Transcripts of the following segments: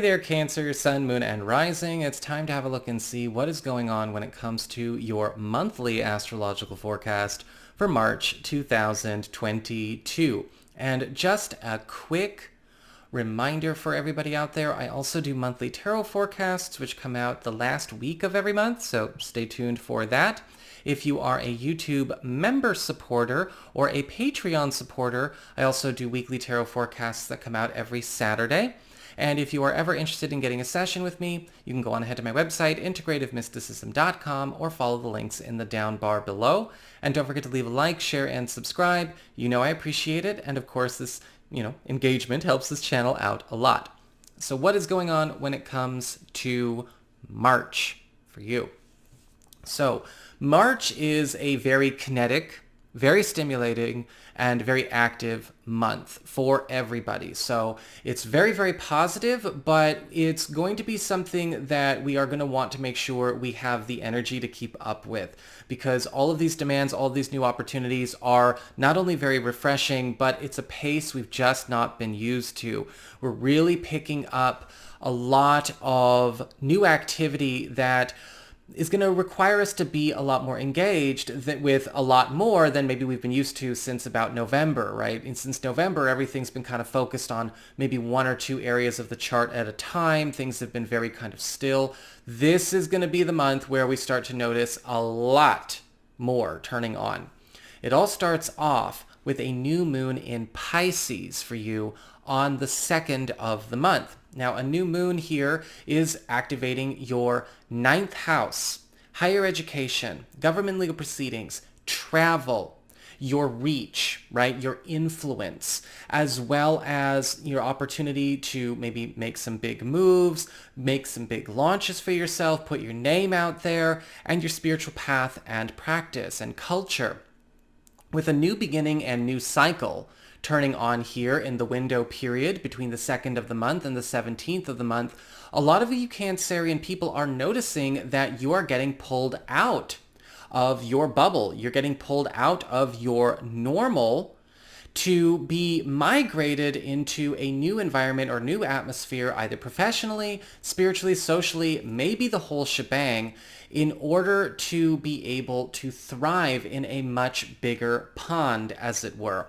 Hey there, Cancer, Sun, Moon, and Rising. It's time to have a look and see what is going on when it comes to your monthly astrological forecast for March 2022. And just a quick reminder for everybody out there, I also do monthly tarot forecasts, which come out the last week of every month, so stay tuned for that. If you are a YouTube member supporter or a Patreon supporter, I also do weekly tarot forecasts that come out every Saturday. And if you are ever interested in getting a session with me, you can go on ahead to my website, integrativemysticism.com, or follow the links in the down bar below. And don't forget to leave a like, share, and subscribe. You know I appreciate it. And of course, this, engagement helps this channel out a lot. So what is going on when it comes to March for you? So March is a very kinetic, very stimulating, and very active month for everybody. So it's very, very positive, but it's going to be something that we are going to want to make sure we have the energy to keep up with, because all of these demands, all of these new opportunities are not only very refreshing, but it's a pace we've just not been used to. We're really picking up a lot of new activity that is going to require us to be a lot more engaged with a lot more than maybe we've been used to since about November, right? And since November, everything's been kind of focused on maybe one or two areas of the chart at a time. Things have been very kind of still. This is going to be the month where we start to notice a lot more turning on. It all starts off with a new moon in Pisces for you on the 2nd of the month. Now, a new moon here is activating your 9th house, higher education, government legal proceedings, travel, your reach, right? Your influence, as well as your opportunity to maybe make some big moves, make some big launches for yourself, put your name out there, and your spiritual path and practice and culture. With a new beginning and new cycle turning on here in the window period between the 2nd of the month and the 17th of the month, a lot of you Cancerian people are noticing that you are getting pulled out of your bubble. You're getting pulled out of your normal to be migrated into a new environment or new atmosphere, either professionally, spiritually, socially, maybe the whole shebang, in order to be able to thrive in a much bigger pond, as it were.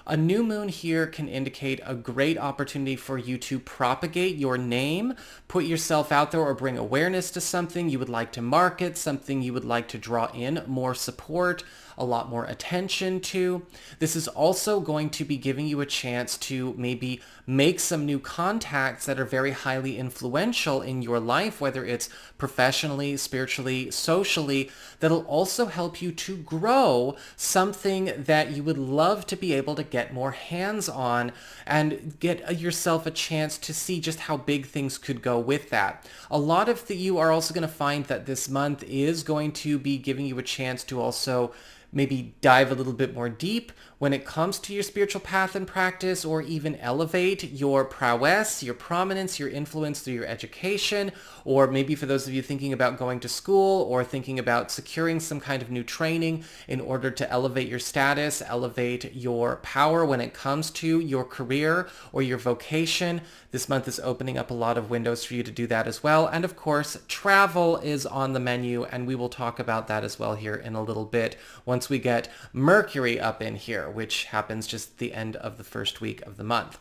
A new moon here can indicate a great opportunity for you to propagate your name, put yourself out there, or bring awareness to something you would like to market, something you would like to draw in more support, a lot more attention to. This is also going to be giving you a chance to maybe make some new contacts that are very highly influential in your life, whether it's professionally, spiritually, socially, that'll also help you to grow something that you would love to be able to get more hands on and get yourself a chance to see just how big things could go with that. A lot of you are also going to find that this month is going to be giving you a chance to also maybe dive a little bit more deep when it comes to your spiritual path and practice, or even elevate your prowess, your prominence, your influence through your education, or maybe for those of you thinking about going to school or thinking about securing some kind of new training in order to elevate your status, elevate your power when it comes to your career or your vocation. This month is opening up a lot of windows for you to do that as well. And of course, travel is on the menu, and we will talk about that as well here in a little bit once we get Mercury up in here, which happens just at the end of the first week of the month.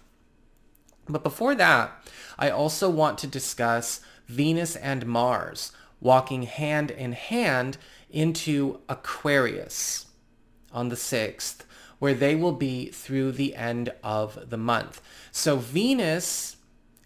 But before that, I also want to discuss Venus and Mars walking hand in hand into Aquarius on the 6th, where they will be through the end of the month. So Venus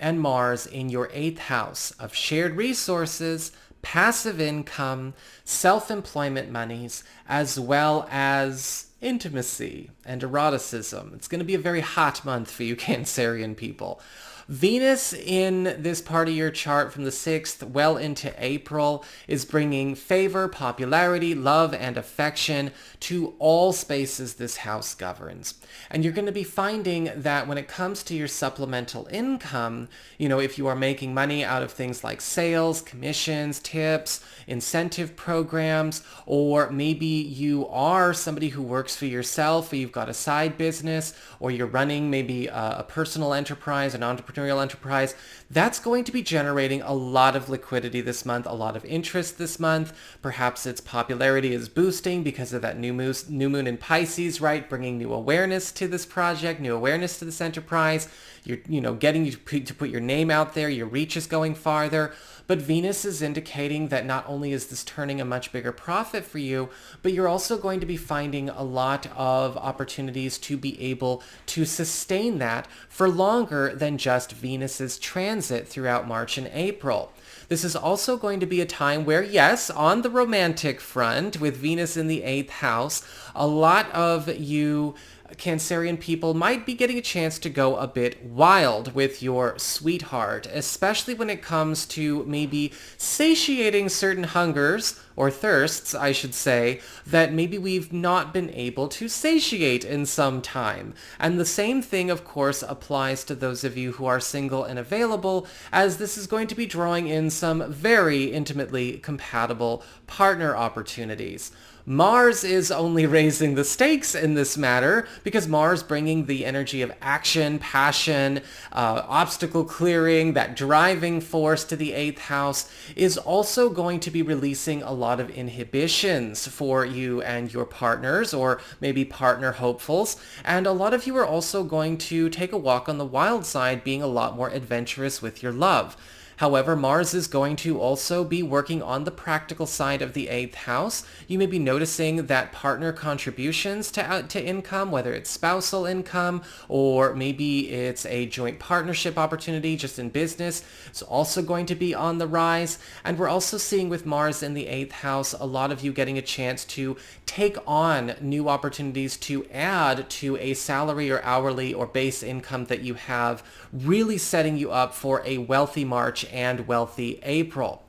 and Mars in your 8th house of shared resources, passive income, self-employment monies, as well as intimacy and eroticism. It's going to be a very hot month for you Cancerian people. Venus in this part of your chart from the 6th well into April is bringing favor, popularity, love, and affection to all spaces this house governs. And you're going to be finding that when it comes to your supplemental income, if you are making money out of things like sales, commissions, tips, incentive programs, or maybe you are somebody who works for yourself, or you've got a side business, or you're running maybe a personal enterprise, an entrepreneur entrepreneurial enterprise, that's going to be generating a lot of liquidity this month, a lot of interest this month. Perhaps its popularity is boosting because of that new moon in Pisces, right? Bringing new awareness to this project, new awareness to this enterprise. You're getting you to put your name out there. Your reach is going farther. But Venus is indicating that not only is this turning a much bigger profit for you, but you're also going to be finding a lot of opportunities to be able to sustain that for longer than just Venus's transit throughout March and April. This is also going to be a time where, yes, on the romantic front, with Venus in the 8th house, a lot of you Cancerian people might be getting a chance to go a bit wild with your sweetheart, especially when it comes to maybe satiating certain hungers, or thirsts, I should say, that maybe we've not been able to satiate in some time. And the same thing, of course, applies to those of you who are single and available, as this is going to be drawing in some very intimately compatible partner opportunities. Mars is only raising the stakes in this matter because Mars, bringing the energy of action, passion, obstacle clearing, that driving force to the 8th house, is also going to be releasing a lot of inhibitions for you and your partners, or maybe partner hopefuls. And a lot of you are also going to take a walk on the wild side, being a lot more adventurous with your love. However, Mars is going to also be working on the practical side of the 8th house. You may be noticing that partner contributions to income, whether it's spousal income or maybe it's a joint partnership opportunity just in business, is also going to be on the rise. And we're also seeing with Mars in the 8th house, a lot of you getting a chance to take on new opportunities to add to a salary or hourly or base income that you have, really setting you up for a wealthy March and wealthy April.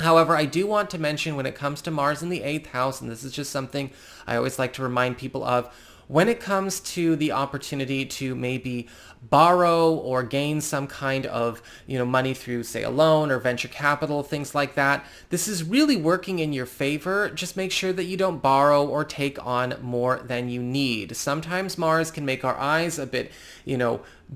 However, I do want to mention, when it comes to Mars in the 8th house, and this is just something I always like to remind people of, when it comes to the opportunity to maybe borrow or gain some kind of money through, say, a loan or venture capital, things like that, this is really working in your favor. Just make sure that you don't borrow or take on more than you need. Sometimes Mars can make our eyes a bit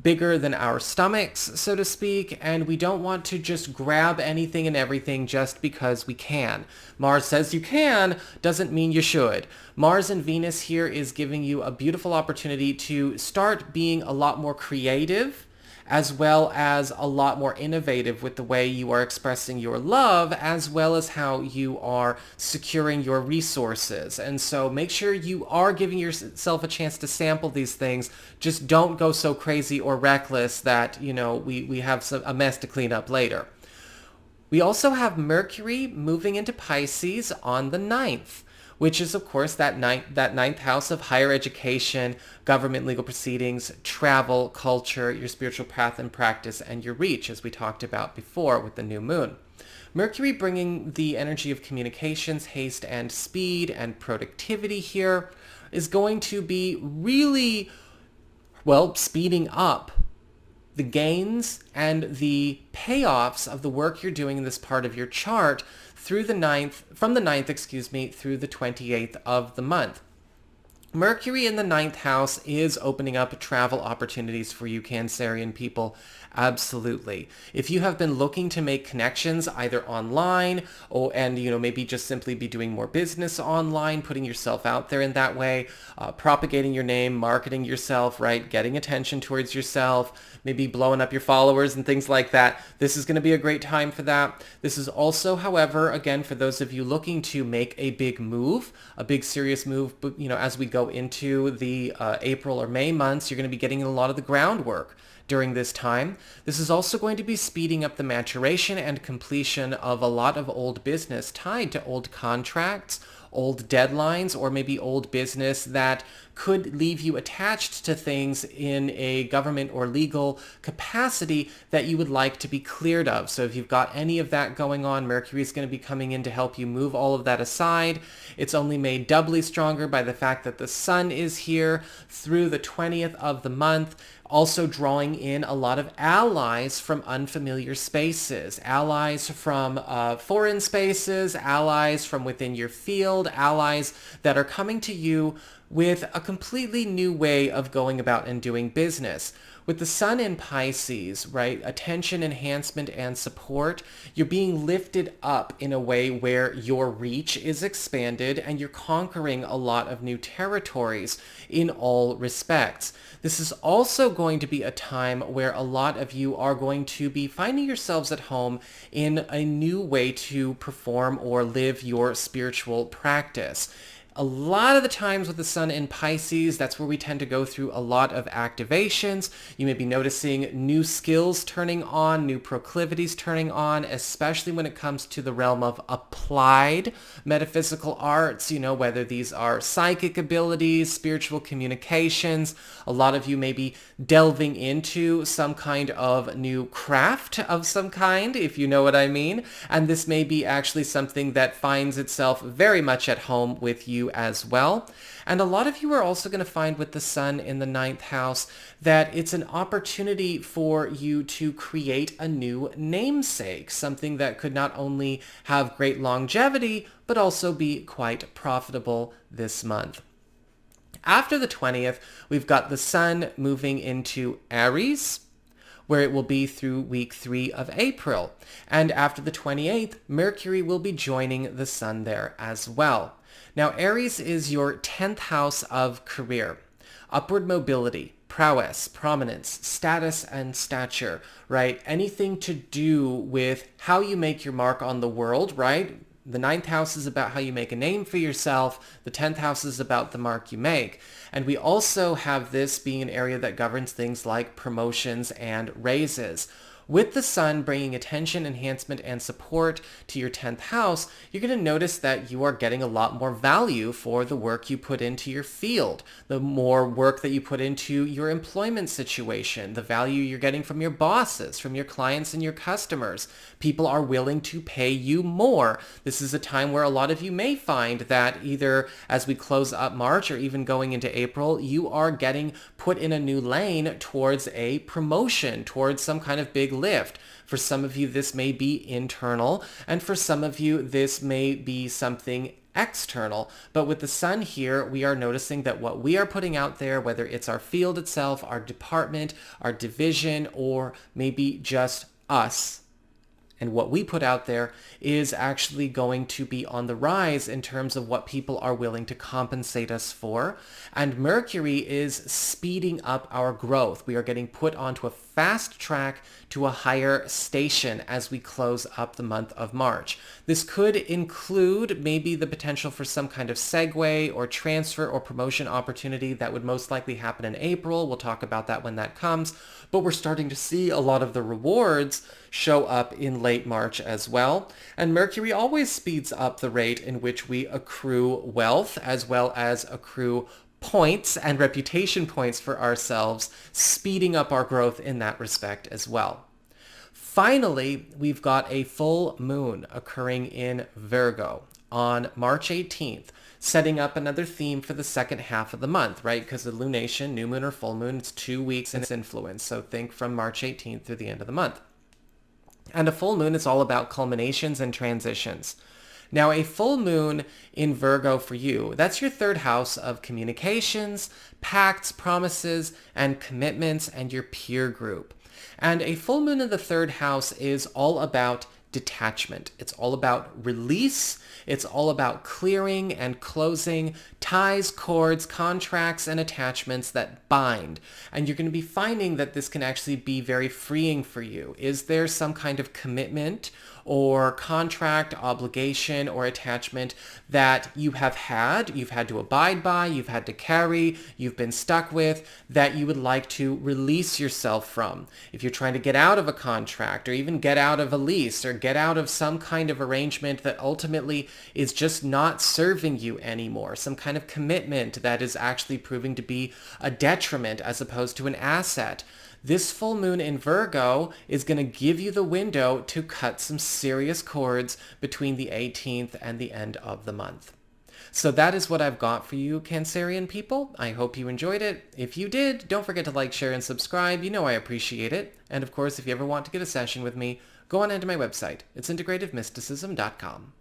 bigger than our stomachs, so to speak, and we don't want to just grab anything and everything just because we can. Mars says you can, doesn't mean you should. Mars and Venus here is giving you a beautiful opportunity to start being a lot more creative, as well as a lot more innovative with the way you are expressing your love, as well as how you are securing your resources. And so make sure you are giving yourself a chance to sample these things. Just don't go so crazy or reckless that, we have a mess to clean up later. We also have Mercury moving into Pisces on the 9th. Which is, of course, that ninth house of higher education, government, legal proceedings, travel, culture, your spiritual path and practice, and your reach, as we talked about before with the new moon. Mercury bringing the energy of communications, haste, and speed, and productivity here is going to be really, speeding up the gains and the payoffs of the work you're doing in this part of your chart from the 9th, through the 28th of the month. Mercury in the 9th house is opening up travel opportunities for you Cancerian people. Absolutely. If you have been looking to make connections either online and maybe just simply be doing more business online, putting yourself out there in that way, propagating your name, marketing yourself, right? Getting attention towards yourself, maybe blowing up your followers and things like that. This is going to be a great time for that. This is also, however, again, for those of you looking to make a big move, a big serious move, as we go into the April or May months, you're going to be getting a lot of the groundwork during this time. This is also going to be speeding up the maturation and completion of a lot of old business tied to old contracts, old deadlines, or maybe old business that could leave you attached to things in a government or legal capacity that you would like to be cleared of. So if you've got any of that going on, Mercury is going to be coming in to help you move all of that aside. It's only made doubly stronger by the fact that the sun is here through the 20th of the month, also drawing in a lot of allies from unfamiliar spaces, allies from foreign spaces, allies from within your field, allies that are coming to you with a completely new way of going about and doing business. With the sun in Pisces, right, attention, enhancement, and support, you're being lifted up in a way where your reach is expanded and you're conquering a lot of new territories in all respects. This is also going to be a time where a lot of you are going to be finding yourselves at home in a new way to perform or live your spiritual practice. A lot of the times with the sun in Pisces, that's where we tend to go through a lot of activations. You may be noticing new skills turning on, new proclivities turning on, especially when it comes to the realm of applied metaphysical arts, whether these are psychic abilities, spiritual communications. A lot of you may be delving into some kind of new craft of some kind, if you know what I mean. And this may be actually something that finds itself very much at home with you as well. And a lot of you are also going to find with the sun in the ninth house that it's an opportunity for you to create a new namesake, something that could not only have great longevity, but also be quite profitable this month. After the 20th, we've got the sun moving into Aries, where it will be through week 3 of April. And after the 28th, Mercury will be joining the sun there as well. Now, Aries is your 10th house of career, upward mobility, prowess, prominence, status, and stature, right? Anything to do with how you make your mark on the world, right? The 9th house is about how you make a name for yourself. The 10th house is about the mark you make. And we also have this being an area that governs things like promotions and raises. With the sun bringing attention, enhancement, and support to your 10th house, you're going to notice that you are getting a lot more value for the work you put into your field, the more work that you put into your employment situation, the value you're getting from your bosses, from your clients and your customers. People are willing to pay you more. This is a time where a lot of you may find that either as we close up March or even going into April, you are getting put in a new lane towards a promotion, towards some kind of big lift. For some of you, this may be internal, and for some of you, this may be something external. But with the sun here, we are noticing that what we are putting out there, whether it's our field itself, our department, our division, or maybe just us, and what we put out there is actually going to be on the rise in terms of what people are willing to compensate us for. And Mercury is speeding up our growth. We are getting put onto a fast track to a higher station as we close up the month of March. This could include maybe the potential for some kind of segue or transfer or promotion opportunity that would most likely happen in April. We'll talk about that when that comes. But we're starting to see a lot of the rewards show up in late March as well. And Mercury always speeds up the rate in which we accrue wealth as well as accrue points and reputation points for ourselves, speeding up our growth in that respect as well. Finally, we've got a full moon occurring in Virgo on March 18th, setting up another theme for the second half of the month, right? Because the lunation, new moon or full moon, it's 2 weeks in its influence. So think from March 18th through the end of the month. And a full moon is all about culminations and transitions. Now, a full moon in Virgo for you, that's your third house of communications, pacts, promises, and commitments, and your peer group. And a full moon in the third house is all about detachment. It's all about release. It's all about clearing and closing ties, cords, contracts, and attachments that bind. And you're going to be finding that this can actually be very freeing for you. Is there some kind of commitment or contract, obligation, or attachment that you've had to abide by, you've had to carry, you've been stuck with, that you would like to release yourself from? If you're trying to get out of a contract or even get out of a lease or get out of some kind of arrangement that ultimately is just not serving you anymore, some kind of commitment that is actually proving to be a detriment as opposed to an asset, this full moon in Virgo is going to give you the window to cut some serious cords between the 18th and the end of the month. So that is what I've got for you, Cancerian people. I hope you enjoyed it. If you did, don't forget to like, share, and subscribe. You know I appreciate it. And of course, if you ever want to get a session with me, go on into my website. It's integrativemysticism.com.